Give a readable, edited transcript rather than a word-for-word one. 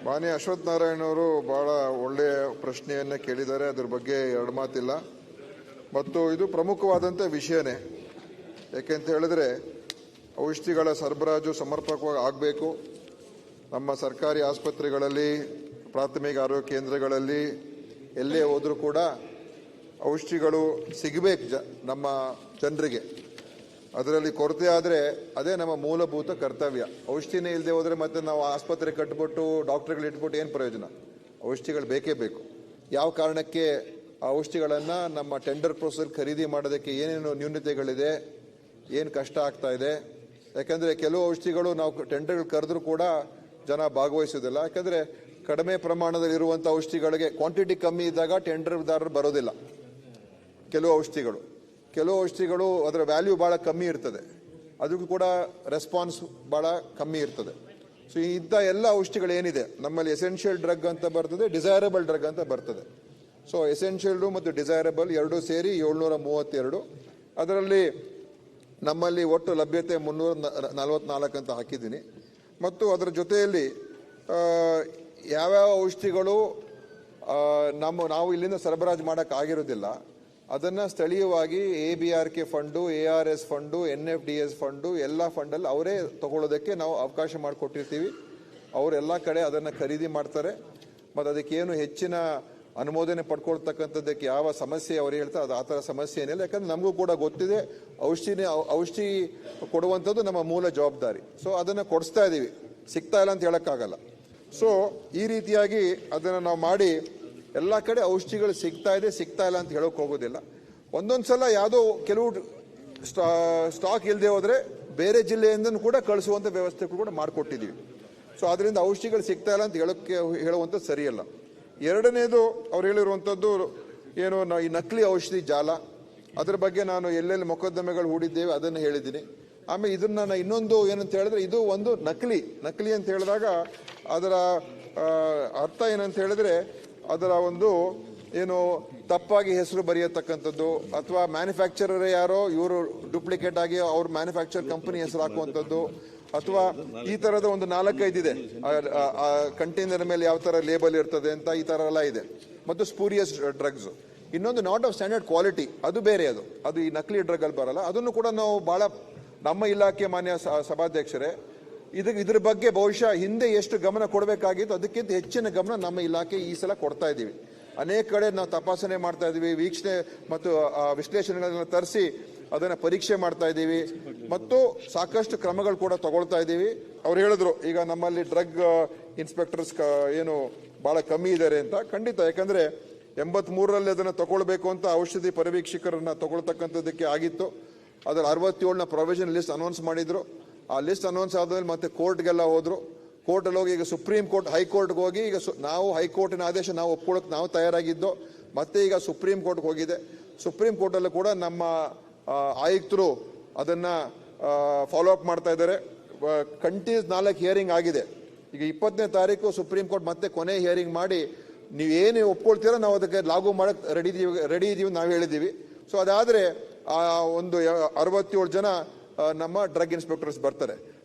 ಮಾನ್ಯ ಅಶ್ವಥ್ ನಾರಾಯಣ ಅವರು ಬಹಳ ಒಳ್ಳೆಯ ಪ್ರಶ್ನೆಯನ್ನು ಕೇಳಿದ್ದಾರೆ. ಅದರ ಬಗ್ಗೆ ಎರಡು ಮಾತಿಲ್ಲ. ಮತ್ತು ಇದು ಪ್ರಮುಖವಾದಂಥ ವಿಷಯನೇ. ಯಾಕೆಂತ ಹೇಳಿದ್ರೆ ಔಷಧಿಗಳ ಸರಬರಾಜು ಸಮರ್ಪಕವಾಗಿ ಆಗಬೇಕು. ನಮ್ಮ ಸರ್ಕಾರಿ ಆಸ್ಪತ್ರೆಗಳಲ್ಲಿ, ಪ್ರಾಥಮಿಕ ಆರೋಗ್ಯ ಕೇಂದ್ರಗಳಲ್ಲಿ ಎಲ್ಲೇ ಹೋದರೂ ಕೂಡ ಔಷಧಿಗಳು ಸಿಗಬೇಕು ನಮ್ಮ ಜನರಿಗೆ. ಅದರಲ್ಲಿ ಕೊರತೆ ಆದರೆ ಅದೇ ನಮ್ಮ ಮೂಲಭೂತ ಕರ್ತವ್ಯ. ಔಷಧಿನೇ ಇಲ್ಲದೆ ಹೋದರೆ ಮತ್ತೆ ನಾವು ಆಸ್ಪತ್ರೆ ಕಟ್ಟಿಬಿಟ್ಟು ಡಾಕ್ಟರ್ಗಳು ಇಟ್ಬಿಟ್ಟು ಏನು ಪ್ರಯೋಜನ? ಔಷಧಿಗಳು ಬೇಕೇ ಬೇಕು. ಯಾವ ಕಾರಣಕ್ಕೆ ಆ ಔಷಧಿಗಳನ್ನು ನಮ್ಮ ಟೆಂಡರ್ ಪ್ರೋಸೆಸ್ ಖರೀದಿ ಮಾಡೋದಕ್ಕೆ ಏನೇನು ನ್ಯೂನತೆಗಳಿದೆ, ಏನು ಕಷ್ಟ ಆಗ್ತಾ ಇದೆ? ಯಾಕಂದರೆ ಕೆಲವು ಔಷಧಿಗಳು ನಾವು ಟೆಂಡರ್ಗಳು ಕರೆದ್ರೂ ಕೂಡ ಜನ ಭಾಗವಹಿಸೋದಿಲ್ಲ. ಯಾಕಂದರೆ ಕಡಿಮೆ ಪ್ರಮಾಣದಲ್ಲಿ ಇರುವಂಥ ಔಷಧಿಗಳಿಗೆ ಕ್ವಾಂಟಿಟಿ ಕಮ್ಮಿ ಇದ್ದಾಗ ಟೆಂಡರ್ದಾರರು ಬರೋದಿಲ್ಲ. ಕೆಲವು ಔಷಧಿಗಳು ಅದರ ವ್ಯಾಲ್ಯೂ ಭಾಳ ಕಮ್ಮಿ ಇರ್ತದೆ, ಅದಕ್ಕೂ ಕೂಡ ರೆಸ್ಪಾನ್ಸ್ ಭಾಳ ಕಮ್ಮಿ ಇರ್ತದೆ. ಸೊ ಇಂಥ ಎಲ್ಲ ಔಷಧಿಗಳು ಏನಿದೆ ನಮ್ಮಲ್ಲಿ ಎಸೆನ್ಷಿಯಲ್ ಡ್ರಗ್ ಅಂತ ಬರ್ತದೆ, ಡಿಸೈರಬಲ್ ಡ್ರಗ್ ಅಂತ ಬರ್ತದೆ. ಸೊ ಎಸೆನ್ಷಿಯಲ್ಡು ಮತ್ತು ಡಿಸೈರಬಲ್ ಎರಡೂ ಸೇರಿ 732. ಅದರಲ್ಲಿ ನಮ್ಮಲ್ಲಿ ಒಟ್ಟು ಲಭ್ಯತೆ 344 ಅಂತ ಹಾಕಿದ್ದೀನಿ. ಮತ್ತು ಅದರ ಜೊತೆಯಲ್ಲಿ ಯಾವ್ಯಾವ ಔಷಧಿಗಳು ನಾವು ಇಲ್ಲಿಂದ ಸರಬರಾಜು ಮಾಡೋಕ್ಕಾಗಿರೋದಿಲ್ಲ ಅದನ್ನು ಸ್ಥಳೀಯವಾಗಿ ABRK fund, ARS fund, NFDS fund ಎಲ್ಲ ಫಂಡಲ್ಲಿ ಅವರೇ ತಗೊಳ್ಳೋದಕ್ಕೆ ನಾವು ಅವಕಾಶ ಮಾಡಿಕೊಟ್ಟಿರ್ತೀವಿ. ಅವರೆಲ್ಲ ಕಡೆ ಅದನ್ನು ಖರೀದಿ ಮಾಡ್ತಾರೆ. ಮತ್ತು ಅದಕ್ಕೇನು ಹೆಚ್ಚಿನ ಅನುಮೋದನೆ ಪಡ್ಕೊಳ್ತಕ್ಕಂಥದ್ದಕ್ಕೆ ಯಾವ ಸಮಸ್ಯೆ ಅವರು ಹೇಳ್ತಾರೆ ಅದು ಆ ಥರ ಸಮಸ್ಯೆ ಏನಿಲ್ಲ. ಯಾಕಂದ್ರೆ ನಮಗೂ ಕೂಡ ಗೊತ್ತಿದೆ ಔಷಧಿ ಕೊಡುವಂಥದ್ದು ನಮ್ಮ ಮೂಲ ಜವಾಬ್ದಾರಿ. ಸೊ ಅದನ್ನು ಕೊಡಿಸ್ತಾ ಇದ್ದೀವಿ, ಸಿಗ್ತಾ ಇಲ್ಲ ಅಂತ ಹೇಳೋಕ್ಕಾಗಲ್ಲ. ಸೊ ಈ ರೀತಿಯಾಗಿ ಅದನ್ನು ನಾವು ಮಾಡಿ ಎಲ್ಲ ಕಡೆ ಔಷಧಿಗಳು ಸಿಗ್ತಾ ಇಲ್ಲ ಅಂತ ಹೇಳೋಕೆ ಹೋಗೋದಿಲ್ಲ. ಒಂದೊಂದು ಸಲ ಯಾವುದೋ ಕೆಲವು ಸ್ಟಾಕ್ ಇಲ್ಲದೆ ಹೋದರೆ ಬೇರೆ ಜಿಲ್ಲೆಯಿಂದ ಕೂಡ ಕಳಿಸುವಂಥ ವ್ಯವಸ್ಥೆ ಕೂಡ ಮಾಡಿಕೊಟ್ಟಿದ್ದೀವಿ. ಸೊ ಅದರಿಂದ ಔಷಧಿಗಳು ಸಿಗ್ತಾ ಇಲ್ಲ ಅಂತ ಹೇಳುವಂಥದ್ದು ಸರಿಯಲ್ಲ. ಎರಡನೇದು ಅವ್ರು ಹೇಳಿರುವಂಥದ್ದು ಏನು, ಈ ನಕಲಿ ಔಷಧಿ ಜಾಲ, ಅದರ ಬಗ್ಗೆ ನಾನು ಎಲ್ಲೆಲ್ಲಿ ಮೊಕದ್ದಮೆಗಳು ಹೂಡಿದ್ದೇವೆ ಅದನ್ನು ಹೇಳಿದ್ದೀನಿ. ಆಮೇಲೆ ಇದನ್ನು ನಾನು ಇನ್ನೊಂದು ಏನಂತ ಹೇಳಿದ್ರೆ, ಇದು ಒಂದು ನಕಲಿ ಅಂತ ಹೇಳಿದಾಗ ಅದರ ಅರ್ಥ ಏನಂತ ಹೇಳಿದ್ರೆ ಅದರ ಒಂದು ಏನು ತಪ್ಪಾಗಿ ಹೆಸರು ಬರೆಯತಕ್ಕಂಥದ್ದು, ಅಥವಾ ಮ್ಯಾನುಫ್ಯಾಕ್ಚರರ್ ಯಾರೋ ಇವರು ಡೂಪ್ಲಿಕೇಟ್ ಆಗಿ ಅವ್ರ ಮ್ಯಾನುಫ್ಯಾಕ್ಚರ್ ಕಂಪನಿ ಹೆಸರು ಹಾಕುವಂಥದ್ದು, ಅಥವಾ ಈ ಥರದ ಒಂದು 4-5 ಇದೆ. ಕಂಟೈನರ್ ಮೇಲೆ ಯಾವ ಥರ ಲೇಬಲ್ ಇರ್ತದೆ ಅಂತ ಈ ಥರ ಎಲ್ಲ ಇದೆ. ಮತ್ತು ಸ್ಪೂರಿಯಸ್ ಡ್ರಗ್ಸ್. ಇನ್ನೊಂದು ನಾಟ್ ಆಫ್ ಸ್ಟ್ಯಾಂಡರ್ಡ್ ಕ್ವಾಲಿಟಿ, ಅದು ಬೇರೆ. ಅದು ಈ ನಕಲಿ ಡ್ರಗ್ ಅಲ್ಲಿ ಬರಲ್ಲ. ಅದನ್ನು ಕೂಡ ನಾವು ಭಾಳ ನಮ್ಮ ಇಲಾಖೆ ಮಾನ್ಯ ಸಭಾಧ್ಯಕ್ಷರೇ ಇದ್ರ ಬಗ್ಗೆ ಬಹುಶಃ ಹಿಂದೆ ಎಷ್ಟು ಗಮನ ಕೊಡಬೇಕಾಗಿತ್ತು ಅದಕ್ಕಿಂತ ಹೆಚ್ಚಿನ ಗಮನ ನಮ್ಮ ಇಲಾಖೆ ಈ ಸಲ ಕೊಡ್ತಾ ಇದ್ದೀವಿ. ಅನೇಕ ಕಡೆ ನಾವು ತಪಾಸಣೆ ಮಾಡ್ತಾ ಇದ್ದೀವಿ, ವೀಕ್ಷಣೆ ಮತ್ತು ವಿಶ್ಲೇಷಣೆಗಳನ್ನು ತರಿಸಿ ಅದನ್ನು ಪರೀಕ್ಷೆ ಮಾಡ್ತಾ ಇದ್ದೀವಿ, ಮತ್ತು ಸಾಕಷ್ಟು ಕ್ರಮಗಳು ಕೂಡ ತಗೊಳ್ತಾ ಇದ್ದೀವಿ. ಅವ್ರು ಹೇಳಿದ್ರು ಈಗ ನಮ್ಮಲ್ಲಿ ಡ್ರಗ್ ಇನ್ಸ್ಪೆಕ್ಟರ್ಸ್ ಏನು ಭಾಳ ಕಮ್ಮಿ ಇದ್ದಾರೆ ಅಂತ. ಖಂಡಿತ, ಯಾಕಂದರೆ 83ರಲ್ಲಿ ಅದನ್ನು ತಗೊಳ್ಬೇಕು ಅಂತ ಔಷಧಿ ಪರಿವೀಕ್ಷಕರನ್ನ ತಗೊಳ್ತಕ್ಕಂಥದ್ದಕ್ಕೆ ಆಗಿತ್ತು. ಅದರ 67ನ ಪ್ರೊವಿಷನ್ ಲಿಸ್ಟ್ ಅನೌನ್ಸ್ ಮಾಡಿದ್ರು. ಆ ಲಿಸ್ಟ್ ಅನೌನ್ಸ್ ಆದಮೇಲೆ ಮತ್ತೆ ಕೋರ್ಟ್ಗೆಲ್ಲ ಹೋದ್ರು. ಕೋರ್ಟಲ್ಲಿ ಹೋಗಿ ಈಗ ಸುಪ್ರೀಂ ಕೋರ್ಟ್, ಹೈಕೋರ್ಟ್ಗೆ ಹೋಗಿ ಈಗ ನಾವು ಹೈಕೋರ್ಟಿನ ಆದೇಶ ನಾವು ಒಪ್ಕೊಳ್ಳೋಕೆ ನಾವು ತಯಾರಾಗಿದ್ದೋ, ಮತ್ತೆ ಈಗ ಸುಪ್ರೀಂ ಕೋರ್ಟ್ಗೆ ಹೋಗಿದೆ. ಸುಪ್ರೀಂ ಕೋರ್ಟಲ್ಲೂ ಕೂಡ ನಮ್ಮ ಆಯುಕ್ತರು ಅದನ್ನು ಫಾಲೋ ಅಪ್ ಮಾಡ್ತಾ ಇದ್ದಾರೆ. ಕಂಟಿನ್ಯೂಸ್ 4 ಹಿಯರಿಂಗ್ ಆಗಿದೆ. ಈಗ 20ನೇ ತಾರೀಕು ಸುಪ್ರೀಂ ಕೋರ್ಟ್ ಮತ್ತೆ ಕೊನೆ ಹಿಯರಿಂಗ್ ಮಾಡಿ ನೀವೇನು ಒಪ್ಕೊಳ್ತೀರೋ ನಾವು ಅದಕ್ಕೆ ಲಾಗು ಮಾಡೋಕ್ಕೆ ರೆಡಿ ಇದೀವಿ ನಾವು ಹೇಳಿದ್ದೀವಿ. ಸೊ ಅದಾದರೆ ಒಂದು 67 ಜನ ನಮ್ಮ ಡ್ರಗ್ ಇನ್ಸ್ಪೆಕ್ಟರ್ಸ್ ಬರ್ತಾರೆ.